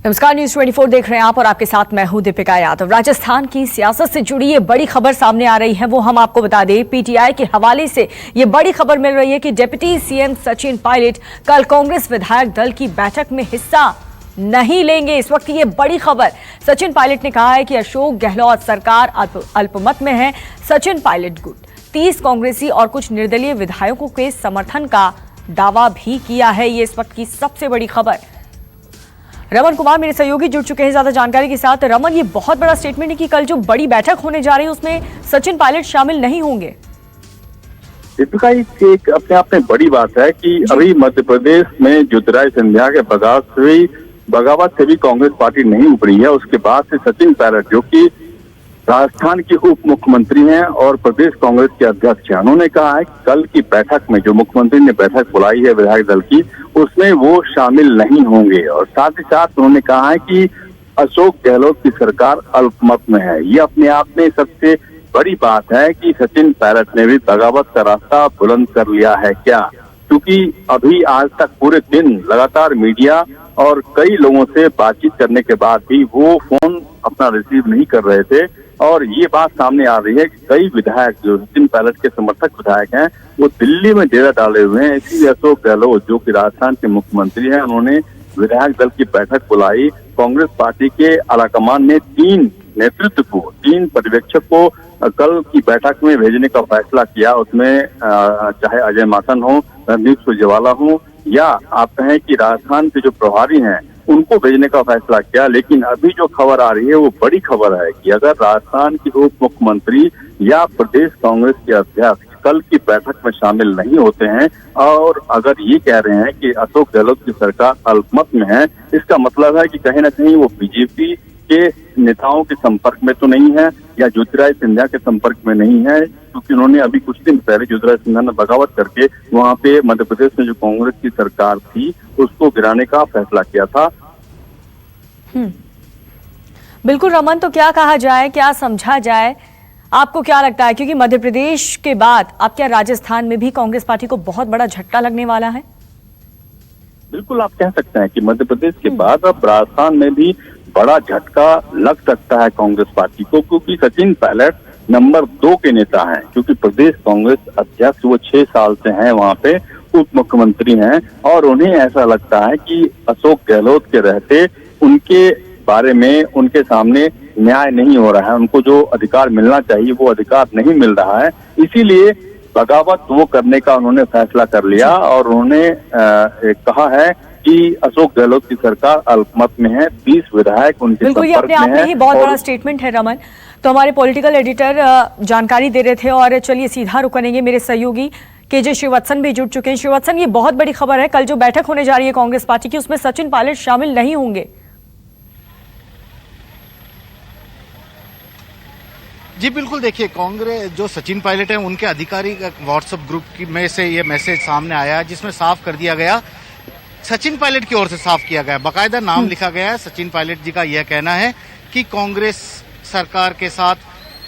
नमस्कार, न्यूज 24 देख रहे हैं आप और आपके साथ मैं हूं दीपिका यादव। राजस्थान की सियासत से जुड़ी ये बड़ी खबर सामने आ रही है, वो हम आपको बता दें। पीटीआई के हवाले से ये बड़ी खबर मिल रही है कि डिप्टी सीएम सचिन पायलट कल कांग्रेस विधायक दल की बैठक में हिस्सा नहीं लेंगे। इस वक्त ये बड़ी खबर, सचिन पायलट ने कहा है कि अशोक गहलोत सरकार अल्पमत में है। सचिन पायलट गुट 30 कांग्रेसी और कुछ निर्दलीय विधायकों के समर्थन का दावा भी किया है। ये इस वक्त की सबसे बड़ी खबर। रमन कुमार मेरे सहयोगी जुड़ चुके हैं ज्यादा जानकारी के साथ। रमन, ये बहुत बड़ा स्टेटमेंट है कि कल जो बड़ी बैठक होने जा रही है उसमें सचिन पायलट शामिल नहीं होंगे। दीपिका, एक अपने आप में बड़ी बात है कि अभी मध्य प्रदेश में ज्योतिरादित्य सिंधिया के बगावत से भी कांग्रेस पार्टी नहीं उभरी है। उसके बाद से सचिन पायलट, जो कि राजस्थान के उप मुख्यमंत्री हैं और प्रदेश कांग्रेस के अध्यक्ष हैं, उन्होंने कहा है कि कल की बैठक में जो मुख्यमंत्री ने बैठक बुलाई है विधायक दल की, उसमें वो शामिल नहीं होंगे। और साथ ही साथ उन्होंने कहा है कि अशोक गहलोत की सरकार अल्पमत में है। ये अपने आप में सबसे बड़ी बात है कि सचिन पायलट ने भी बगावत का रास्ता बुलंद कर लिया है क्या, क्योंकि अभी आज तक पूरे दिन लगातार मीडिया और कई लोगों से बातचीत करने के बाद भी वो फोन अपना रिसीव नहीं कर रहे थे। और ये बात सामने आ रही है कि कई विधायक जो सचिन पायलट के समर्थक विधायक हैं वो दिल्ली में डेरा डाले हुए हैं। इसीलिए अशोक गहलोत, जो कि राजस्थान के मुख्यमंत्री हैं, उन्होंने विधायक दल की बैठक बुलाई। कांग्रेस पार्टी के आलाकमान ने 3 पर्यवेक्षक को कल की बैठक में भेजने का फैसला किया। उसमें चाहे अजय माकन हो, रणदीप सुरजेवाला हो, या आप कहें कि राजस्थान के जो प्रभारी हैं उनको भेजने का फैसला किया। लेकिन अभी जो खबर आ रही है वो बड़ी खबर है कि अगर राजस्थान के उप मुख्यमंत्री या प्रदेश कांग्रेस के अध्यक्ष कल की बैठक में शामिल नहीं होते हैं और अगर ये कह रहे हैं कि अशोक गहलोत की सरकार अल्पमत में है, इसका मतलब है कि कहीं ना कहीं वो बीजेपी के नेताओं के संपर्क में तो नहीं है या ज्योतिरादित्य सिंधिया के संपर्क में नहीं है, क्योंकि उन्होंने अभी कुछ दिन पहले ज्योतिरादित्य सिंधिया ने बगावत करके वहां पे मध्य प्रदेश में जो कांग्रेस की सरकार थी उसको गिराने का फैसला किया था। बिल्कुल रमन, तो क्या कहा जाए, क्या समझा जाए, आपको क्या लगता है? क्योंकि मध्य प्रदेश के बाद अब क्या राजस्थान में भी कांग्रेस पार्टी को बहुत बड़ा झटका लगने वाला है? बिल्कुल, आप कह सकते हैं कि मध्य प्रदेश के बाद अब राजस्थान में भी बड़ा झटका लग सकता है कांग्रेस पार्टी को, क्योंकि सचिन पायलट नंबर 2 के नेता हैं। क्योंकि प्रदेश कांग्रेस अध्यक्ष वो 6 साल से हैं, वहां पे उप मुख्यमंत्री हैं और उन्हें ऐसा लगता है कि अशोक गहलोत के रहते उनके बारे में उनके सामने न्याय नहीं हो रहा है, उनको जो अधिकार मिलना चाहिए वो अधिकार नहीं मिल रहा है। इसीलिए बगावत वो करने का उन्होंने फैसला कर लिया और उन्होंने कहा है कि अशोक गहलोत की सरकार अल्पमत में है। 30 विधायक उनके बिल्कुल, ये अपने आप में ही बहुत बड़ा स्टेटमेंट है रमन। तो हमारे पॉलिटिकल एडिटर जानकारी दे रहे थे और चलिए सीधा रुक करेंगे। मेरे सहयोगी केजे श्रीवत्सन भी जुड़ चुके हैं। श्रीवत्सन, ये बहुत बड़ी खबर है, कल जो बैठक होने जा रही है कांग्रेस पार्टी की उसमें सचिन पायलट शामिल नहीं होंगे। जी बिल्कुल, देखिए कांग्रेस जो सचिन पायलट हैं उनके आधिकारिक व्हाट्सएप ग्रुप में से ये मैसेज सामने आया है जिसमें साफ कर दिया गया, सचिन पायलट की ओर से साफ किया गया, बाकायदा नाम लिखा गया है। सचिन पायलट जी का यह कहना है कि कांग्रेस सरकार के साथ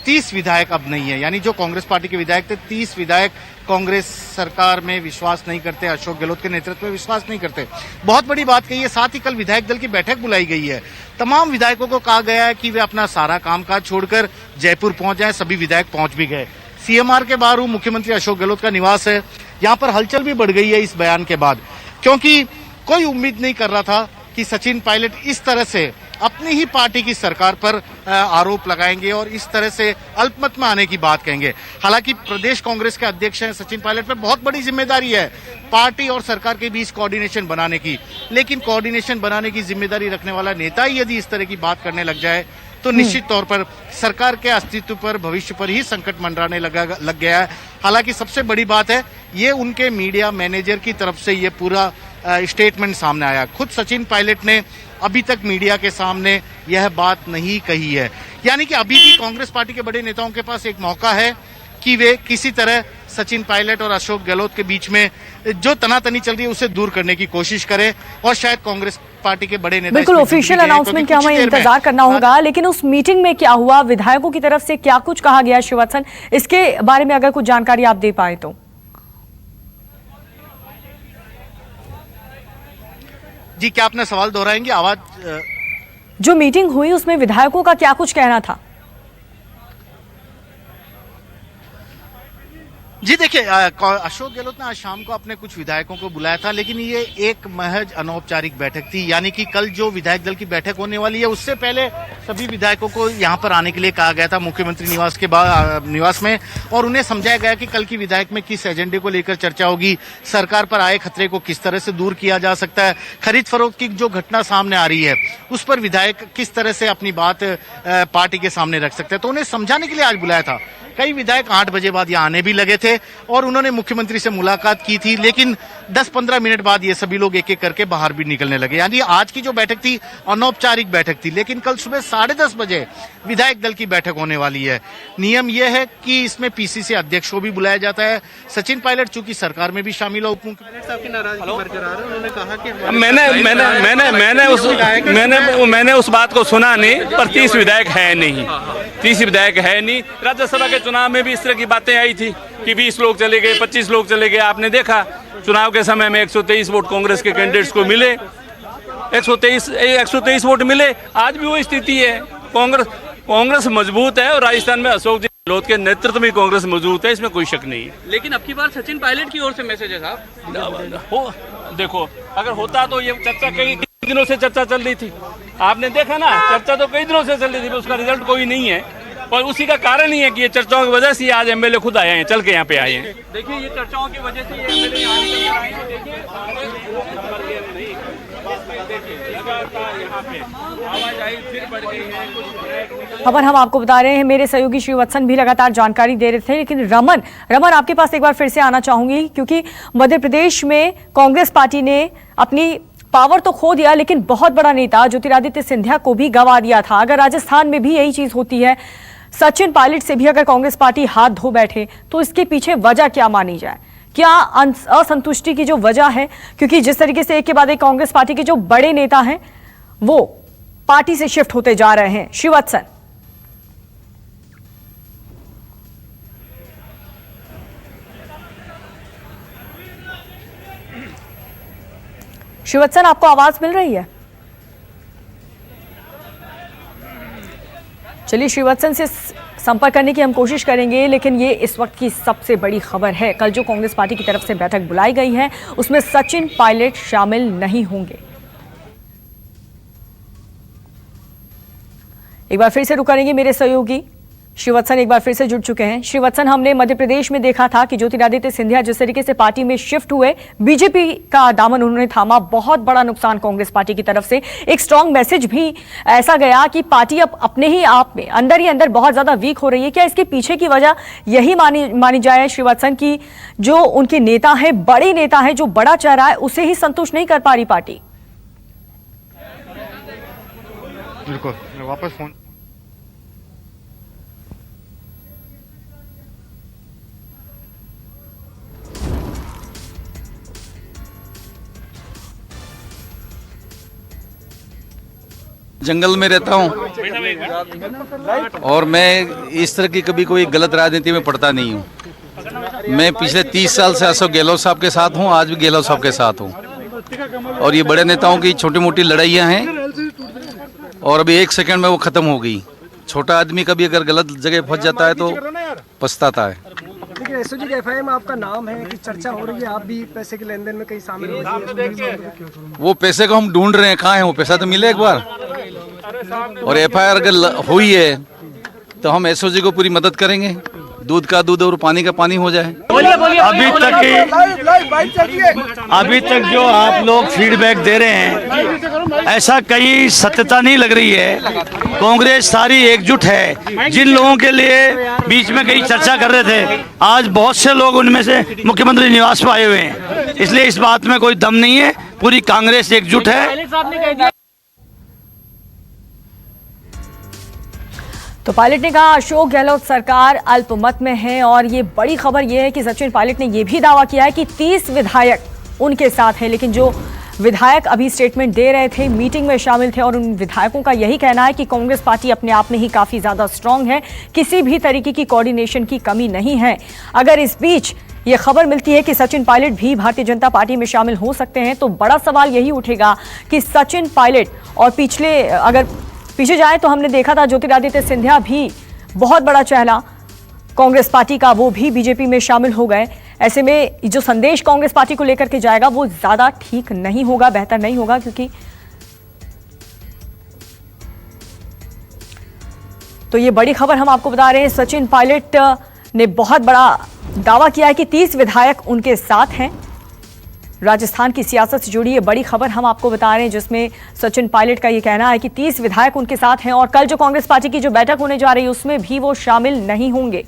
30 विधायक अब नहीं है, यानी जो कांग्रेस पार्टी के विधायक थे 30 विधायक कांग्रेस सरकार में विश्वास नहीं करते, अशोक गहलोत के नेतृत्व में विश्वास नहीं करते। बहुत बड़ी बात कही है। साथ ही कल विधायक दल की बैठक बुलाई गई है। तमाम विधायकों को कहा गया है कि वे अपना सारा कामकाज छोड़कर जयपुर पहुंच जाएं। सभी विधायक पहुंच भी गए। सीएमआर के बाहर मुख्यमंत्री अशोक गहलोत का निवास है। यहाँ पर हलचल भी बढ़ गई है इस बयान के बाद, क्योंकि कोई उम्मीद नहीं कर रहा था कि सचिन पायलट इस तरह से अपनी ही पार्टी की सरकार पर आरोप लगाएंगे और इस तरह से अल्पमत में आने की बात कहेंगे। हालांकि प्रदेश कांग्रेस के अध्यक्ष हैं सचिन पायलट पर बहुत बड़ी जिम्मेदारी है पार्टी और सरकार के बीच कोऑर्डिनेशन बनाने की, लेकिन कोऑर्डिनेशन बनाने की जिम्मेदारी रखने वाला नेता ही यदि इस तरह की बात करने लग जाए तो निश्चित तौर पर सरकार के अस्तित्व पर, भविष्य पर ही संकट मंडराने लग गया है। हालांकि सबसे बड़ी बात है ये उनके मीडिया मैनेजर की तरफ से ये पूरा स्टेटमेंट सामने आया। खुद सचिन पायलट ने अभी तक मीडिया के सामने यह बात नहीं कही है, यानी कि अभी भी कांग्रेस पार्टी के बड़े नेताओं के पास एक मौका है कि वे किसी तरह सचिन पायलट और अशोक गहलोत के बीच में जो तनातनी चल रही है उसे दूर करने की कोशिश करें और शायद कांग्रेस पार्टी के बड़े नेता बिल्कुल ऑफिशियल अनाउंसमेंट क्या हमें इंतजार करना होगा। लेकिन उस मीटिंग में क्या हुआ, विधायकों की तरफ से क्या कुछ कहा गया श्रीवत्सन, इसके बारे में अगर कुछ जानकारी आप दे पाए तो। जी क्या आपने सवाल दोहराएंगे? आवाज जो मीटिंग हुई उसमें विधायकों का क्या कुछ कहना था? जी देखिए, अशोक गहलोत ने आज शाम को अपने कुछ विधायकों को बुलाया था, लेकिन ये एक महज अनौपचारिक बैठक थी। यानी कि कल जो विधायक दल की बैठक होने वाली है उससे पहले सभी विधायकों को यहाँ पर आने के लिए कहा गया था मुख्यमंत्री निवास में, और उन्हें समझाया गया कि कल की विधायक में किस एजेंडे को लेकर चर्चा होगी, सरकार पर आए खतरे को किस तरह से दूर किया जा सकता है, खरीद फरोख्त की जो घटना सामने आ रही है उस पर विधायक किस तरह से अपनी बात पार्टी के सामने रख सकते हैं। तो उन्हें समझाने के लिए आज बुलाया था। कई विधायक 8 बजे बाद यहाँ आने भी लगे थे और उन्होंने मुख्यमंत्री से मुलाकात की थी, लेकिन 10-15 मिनट बाद ये सभी लोग एक एक करके बाहर भी निकलने लगे। यानी आज की जो बैठक थी अनौपचारिक बैठक थी, लेकिन कल सुबह 10:30 बजे विधायक दल की बैठक होने वाली है। नियम यह है कि इसमें पीसीसी अध्यक्ष को भी बुलाया जाता है। सचिन पायलट चूंकि सरकार में भी शामिल हो, मैंने उस बात को सुना नहीं, पर 30 विधायक है नहीं, 30 विधायक है नहीं। राज्यसभा के चुनाव में भी इस तरह की बातें आई थी कि 20 लोग चले गए, 25 लोग चले गए। आपने देखा चुनाव के समय में 123 वोट कांग्रेस के कैंडिडेट्स को मिले, 123 वोट मिले। आज भी वो स्थिति है। कांग्रेस मजबूत है और राजस्थान में अशोक गहलोत के नेतृत्व में कांग्रेस मजबूत है, इसमें कोई शक नहीं है। लेकिन अब की बार सचिन पायलट की ओर से मैसेज है साहब। देखो, अगर होता तो ये चर्चा कई दिनों से चर्चा चल रही थी। आपने देखा ना, चर्चा तो कई दिनों से चल रही थी, उसका रिजल्ट कोई नहीं है। और उसी का कारण ही है कि ये चर्चाओं की वजह से आज एमएलए खुद आए हैं, चल के यहाँ पे आए हैं। देखिए, ये चर्चाओं की वजह से ये एमएलए यहाँ निकल आए हैं। देखिए लगातार यहाँ पे आवाजाही फिर बढ़ गई है। खबर हम आपको बता रहे हैं, मेरे सहयोगी श्रीवत्सन भी लगातार जानकारी दे रहे थे। लेकिन रमन आपके पास एक बार फिर से आना चाहूंगी, क्योंकि मध्य प्रदेश में कांग्रेस पार्टी ने अपनी पावर तो खो दिया, लेकिन बहुत बड़ा नेता ज्योतिरादित्य सिंधिया को भी गंवा दिया था। अगर राजस्थान में भी यही चीज होती है, सचिन पायलट से भी अगर कांग्रेस पार्टी हाथ धो बैठे, तो इसके पीछे वजह क्या मानी जाए? क्या असंतुष्टि की जो वजह है? क्योंकि जिस तरीके से एक के बाद एक कांग्रेस पार्टी के जो बड़े नेता हैं वो पार्टी से शिफ्ट होते जा रहे हैं। श्रीवत्सन, आपको आवाज मिल रही है? चलिए, श्रीवत्सन से संपर्क करने की हम कोशिश करेंगे, लेकिन ये इस वक्त की सबसे बड़ी खबर है। कल जो कांग्रेस पार्टी की तरफ से बैठक बुलाई गई है उसमें सचिन पायलट शामिल नहीं होंगे। एक बार फिर से रुक करेंगे, मेरे सहयोगी श्रीवत्सन एक बार फिर से जुड़ चुके हैं। श्रीवत्सन, हमने मध्य प्रदेश में देखा था कि ज्योतिरादित्य सिंधिया जिस तरीके से पार्टी में शिफ्ट हुए, बीजेपी का दामन उन्होंने थामा, बहुत बड़ा नुकसान कांग्रेस पार्टी की तरफ से। एक स्ट्रांग मैसेज भी ऐसा गया कि पार्टी अब अपने ही आप में अंदर ही अंदर बहुत ज्यादा वीक हो रही है। क्या इसके पीछे की वजह यही मानी जाए श्रीवत्सन की जो उनके नेता है, बड़े नेता है, जो बड़ा चेहरा है, उसे ही संतुष्ट नहीं कर पा रही पार्टी? बिल्कुल, वापस फोन। जंगल में रहता हूँ और मैं इस तरह की कभी कोई गलत राजनीति में पड़ता नहीं हूँ। मैं पिछले 30 साल से अशोक गहलोत साहब के साथ हूँ, आज भी गहलोत साहब के साथ हूँ। और ये बड़े नेताओं की छोटी मोटी लड़ाइयाँ हैं और अभी 1 सेकंड में वो खत्म हो गई। छोटा आदमी कभी अगर गलत जगह फंस जाता है तो पछताता है। लेकिन एसओजी के एफआईआर में आपका नाम है कि चर्चा हो रही है, आप भी पैसे के लेन देन में कहीं शामिल हो रही है। वो पैसे को हम ढूंढ रहे हैं, कहाँ है वो पैसा, तो मिले एक बार। और एफआईआर अगर हुई है तो हम एसओजी को पूरी मदद करेंगे, दूध का दूध और पानी का पानी हो जाए। अभी तक जो आप लोग फीडबैक दे रहे हैं, ऐसा कहीं सत्यता नहीं लग रही है। कांग्रेस सारी एकजुट है। जिन लोगों के लिए बीच में कहीं चर्चा कर रहे थे, आज बहुत से लोग उनमें से मुख्यमंत्री निवास पर आए हुए हैं। इसलिए इस बात में कोई दम नहीं है, पूरी कांग्रेस एकजुट है। तो पायलट ने कहा अशोक गहलोत सरकार अल्पमत में है, और ये बड़ी खबर ये है कि सचिन पायलट ने ये भी दावा किया है कि 30 विधायक उनके साथ हैं। लेकिन जो विधायक अभी स्टेटमेंट दे रहे थे, मीटिंग में शामिल थे, और उन विधायकों का यही कहना है कि कांग्रेस पार्टी अपने आप में ही काफी ज्यादा स्ट्रांग है, किसी भी तरीके की कोऑर्डिनेशन की कमी नहीं है। अगर इस बीच ये खबर मिलती है कि सचिन पायलट भी भारतीय जनता पार्टी में शामिल हो सकते हैं, तो बड़ा सवाल यही उठेगा कि सचिन पायलट और पिछले अगर पीछे जाए तो हमने देखा था ज्योतिरादित्य सिंधिया भी बहुत बड़ा चेहरा कांग्रेस पार्टी का, वो भी बीजेपी में शामिल हो गए। ऐसे में जो संदेश कांग्रेस पार्टी को लेकर के जाएगा वो ज्यादा ठीक नहीं होगा, बेहतर नहीं होगा, क्योंकि तो ये बड़ी खबर हम आपको बता रहे हैं। सचिन पायलट ने बहुत बड़ा दावा किया है कि 30 विधायक उनके साथ हैं। राजस्थान की सियासत से जुड़ी ये बड़ी खबर हम आपको बता रहे हैं, जिसमें सचिन पायलट का ये कहना है कि 30 विधायक उनके साथ हैं और कल जो कांग्रेस पार्टी की जो बैठक होने जा रही है उसमें भी वो शामिल नहीं होंगे।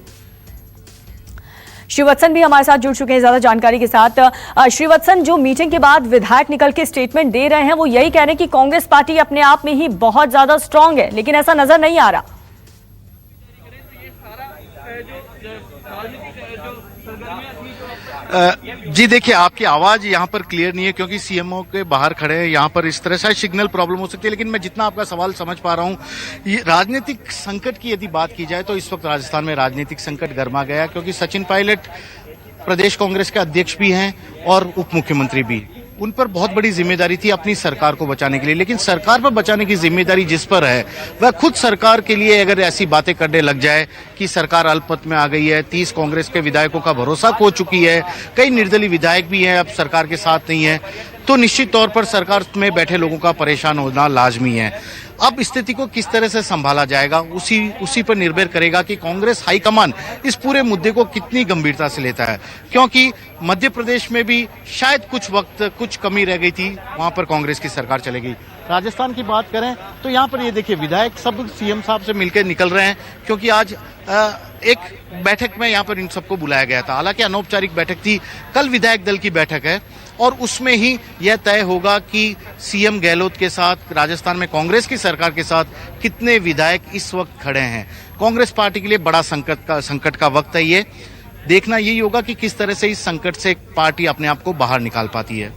श्रीवत्सन भी हमारे साथ जुड़ चुके हैं ज्यादा जानकारी के साथ। श्रीवत्सन, जो मीटिंग के बाद विधायक निकल के स्टेटमेंट दे रहे हैं वो यही कह रहे हैं कि कांग्रेस पार्टी अपने आप में ही बहुत ज्यादा स्ट्रांग है, लेकिन ऐसा नजर नहीं आ रहा। जी देखिए, आपकी आवाज यहाँ पर क्लियर नहीं है क्योंकि सीएमओ के बाहर खड़े हैं। यहाँ पर इस तरह से सिग्नल प्रॉब्लम हो सकती है, लेकिन मैं जितना आपका सवाल समझ पा रहा हूँ, ये राजनीतिक संकट की यदि बात की जाए तो इस वक्त राजस्थान में राजनीतिक संकट गर्मा गया, क्योंकि सचिन पायलट प्रदेश कांग्रेस के अध्यक्ष भी हैं और उप मुख्यमंत्री भी। उन पर बहुत बड़ी जिम्मेदारी थी अपनी सरकार को बचाने के लिए, लेकिन सरकार पर बचाने की जिम्मेदारी जिस पर है वह खुद सरकार के लिए अगर ऐसी बातें करने लग जाए कि सरकार अल्पमत में आ गई है, 30 कांग्रेस के विधायकों का भरोसा खो चुकी है, कई निर्दलीय विधायक भी हैं अब सरकार के साथ नहीं है, तो निश्चित तौर पर सरकार में बैठे लोगों का परेशान होना लाजमी है। अब स्थिति को किस तरह से संभाला जाएगा उसी पर निर्भर करेगा कि कांग्रेस हाईकमान इस पूरे मुद्दे को कितनी गंभीरता से लेता है, क्योंकि मध्य प्रदेश में भी शायद कुछ वक्त कुछ कमी रह गई थी, वहां पर कांग्रेस की सरकार चलेगी। राजस्थान की बात करें तो यहाँ पर ये देखिए विधायक सब सीएम साहब से मिलकर निकल रहे हैं, क्योंकि आज एक बैठक में यहाँ पर इन सबको बुलाया गया था। हालांकि अनौपचारिक बैठक थी, कल विधायक दल की बैठक है और उसमें ही यह तय होगा कि सीएम गहलोत के साथ राजस्थान में कांग्रेस की सरकार के साथ कितने विधायक इस वक्त खड़े हैं। कांग्रेस पार्टी के लिए बड़ा संकट का वक्त है ये। देखना यही होगा कि किस तरह से इस संकट से पार्टी अपने आप को बाहर निकाल पाती है।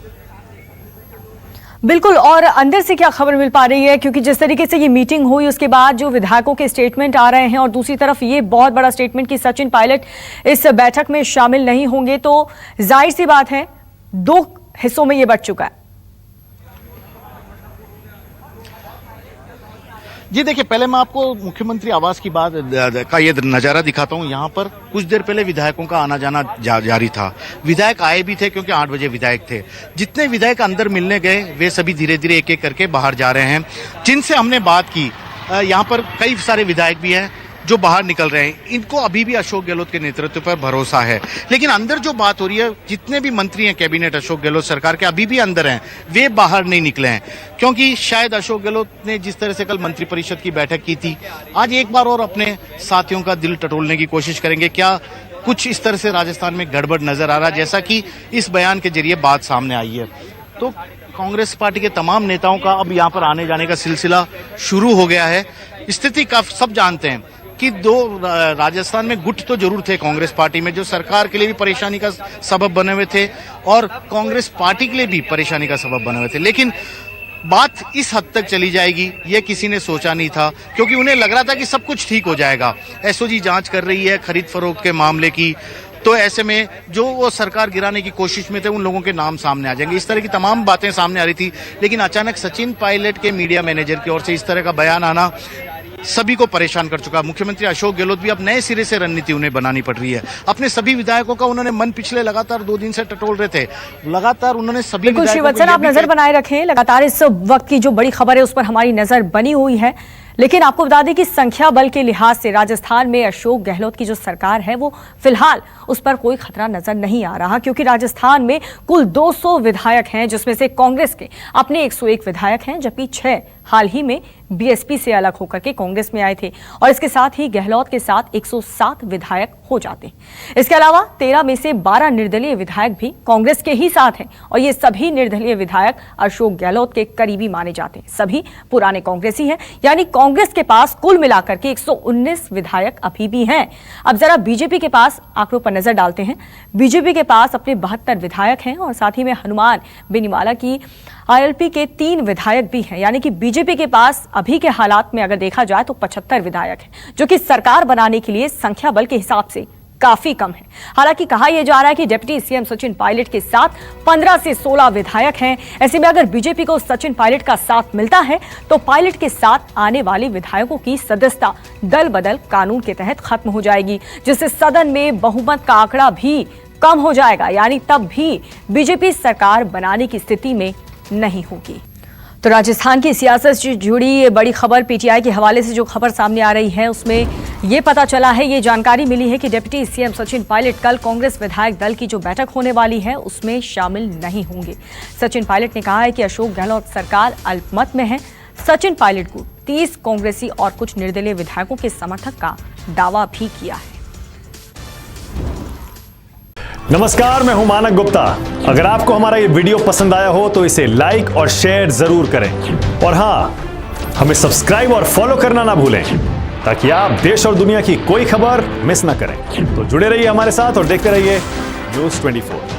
बिल्कुल, और अंदर से क्या खबर मिल पा रही है, क्योंकि जिस तरीके से ये मीटिंग हुई उसके बाद जो विधायकों के स्टेटमेंट आ रहे हैं और दूसरी तरफ ये बहुत बड़ा स्टेटमेंट कि सचिन पायलट इस बैठक में शामिल नहीं होंगे, तो जाहिर सी बात है 2 हिस्सों में ये बंट चुका है। जी देखिए, पहले मैं आपको मुख्यमंत्री आवास की बात का ये नजारा दिखाता हूँ। यहाँ पर कुछ देर पहले विधायकों का आना जाना जारी था। विधायक आए भी थे क्योंकि 8 बजे विधायक थे। जितने विधायक अंदर मिलने गए वे सभी धीरे धीरे एक एक करके बाहर जा रहे हैं। जिनसे हमने बात की, यहाँ पर कई सारे विधायक भी हैं जो बाहर निकल रहे हैं। इनको अभी भी अशोक गहलोत के नेतृत्व पर भरोसा है, लेकिन अंदर जो बात हो रही है, जितने भी मंत्री हैं कैबिनेट अशोक गहलोत सरकार के अभी भी अंदर हैं, वे बाहर नहीं निकले हैं, क्योंकि शायद अशोक गहलोत ने जिस तरह से कल मंत्रिपरिषद की बैठक की थी, आज एक बार और अपने साथियों का दिल टटोलने की कोशिश करेंगे। क्या कुछ इस तरह से राजस्थान में गड़बड़ नजर आ रहा है, जैसा कि इस बयान के जरिए बात सामने आई है। तो कांग्रेस पार्टी के तमाम नेताओं का अब यहाँ पर आने जाने का सिलसिला शुरू हो गया है। स्थिति का सब जानते हैं कि 2 राजस्थान में गुट तो जरूर थे कांग्रेस पार्टी में, जो सरकार के लिए भी परेशानी का सबब बने हुए थे और कांग्रेस पार्टी के लिए भी परेशानी का सबब बने हुए थे। लेकिन बात इस हद तक चली जाएगी यह किसी ने सोचा नहीं था, क्योंकि उन्हें लग रहा था कि सब कुछ ठीक हो जाएगा। एसओजी जांच कर रही है खरीद फरोख्त के मामले की, तो ऐसे में जो वो सरकार गिराने की कोशिश में थे उन लोगों के नाम सामने आ जाएंगे। इस तरह की तमाम बातें सामने आ रही थी, लेकिन अचानक सचिन पायलट के मीडिया मैनेजर की ओर से इस तरह का बयान आना सभी को परेशान कर चुका। मुख्यमंत्री अशोक गहलोत भी अब नए सिरे से रणनीति उन्हें बनानी पड़ रही है। अपने सभी विधायकों का उन्होंने मन पिछले लगातार 2 दिन से टटोल रहे थे, लगातार उन्होंने सभी बिल्कुल श्रीवत्सन, आप नजर बनाए रखें, लगातार इस वक्त की जो बड़ी खबर है उस पर हमारी नजर बनी हुई है। लेकिन आपको बता दें कि संख्या बल के लिहाज से राजस्थान में अशोक गहलोत की जो सरकार है वो फिलहाल उस पर कोई खतरा नजर नहीं आ रहा, क्योंकि राजस्थान में कुल 200 विधायक हैं, जिसमें से कांग्रेस के अपने 101 विधायक हैं, जबकि 6 हाल ही में बीएसपी से अलग होकर के कांग्रेस में आए थे और इसके साथ ही गहलोत के साथ 107 विधायक हो जाते हैं। इसके अलावा 13 में से 12 निर्दलीय विधायक भी कांग्रेस के ही साथ हैं और ये सभी निर्दलीय विधायक अशोक गहलोत के करीबी माने जाते हैं। सभी पुराने कांग्रेसी हैं, यानी कांग्रेस के पास कुल मिलाकर के 119 विधायक अभी भी हैं। अब जरा बीजेपी के पास आंकड़ों पर नजर डालते हैं। बीजेपी के पास अपने 72 विधायक हैं और साथ ही में हनुमान बेनीवाला की आईएलपी के 3 विधायक भी हैं, यानी कि बीजेपी के पास अभी के हालात में अगर देखा जाए तो 75 विधायक हैं, जो कि सरकार बनाने के लिए संख्या बल के हिसाब से काफी कम है। हालांकि कहा यह जा रहा है कि डिप्टी सीएम सचिन पायलट के साथ 15 से 16 विधायक हैं। ऐसे में अगर बीजेपी को सचिन पायलट का साथ मिलता है तो पायलट के साथ आने वाले विधायकों की सदस्यता दल बदल कानून के तहत खत्म हो जाएगी, जिससे सदन में बहुमत का आंकड़ा भी कम हो जाएगा, यानी तब भी बीजेपी सरकार बनाने की स्थिति में नहीं होगी। तो राजस्थान की सियासत से जुड़ी ये बड़ी खबर पीटीआई के हवाले से जो खबर सामने आ रही है उसमें ये पता चला है, ये जानकारी मिली है कि डिप्टी सीएम सचिन पायलट कल कांग्रेस विधायक दल की जो बैठक होने वाली है उसमें शामिल नहीं होंगे। सचिन पायलट ने कहा है कि अशोक गहलोत सरकार अल्पमत में है। सचिन पायलट को 30 कांग्रेसी और कुछ निर्दलीय विधायकों के समर्थक का दावा भी किया है। नमस्कार, मैं हूं मानक गुप्ता। अगर आपको हमारा ये वीडियो पसंद आया हो तो इसे लाइक और शेयर जरूर करें और हाँ, हमें सब्सक्राइब और फॉलो करना ना भूलें ताकि आप देश और दुनिया की कोई खबर मिस ना करें। तो जुड़े रहिए हमारे साथ और देखते रहिए न्यूज़ 24।